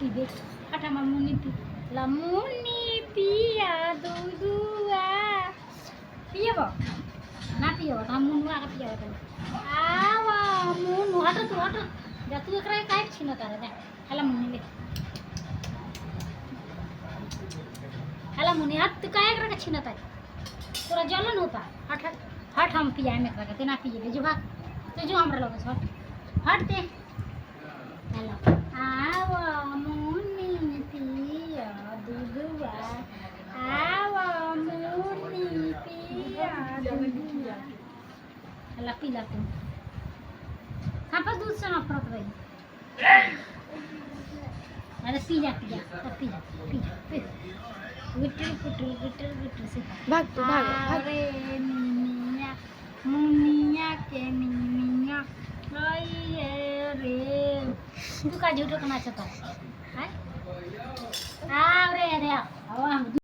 पी दे हटा मा मुनी पी ला मुनी पिया दूधुआ पियबो ना पियबो हम मुनुआ का पिया आवा मुनु हट तू हट जा तू एकरा काहे छिन तारे जा हला मुनी ले हला मुनी हट तू काहे एकरा छिन तारे तोरा जलन होता हट हट हट हम पिया में एकरा के ना पिए जो भाग तो जो हमरा लगे हट हट दे हेलो आवा मुनी पिया दूधुआ आवा मुनी पिया दूधुआ हला पीला तुम कहाँ दूध से ना फरक रही अरे पी जा तो पी जा विटर विटर विटर विटर से भाग तू भाग अरे मिनिया मुनिया के मिनिया ये रे तू का झूठो करना चाहता है आ रे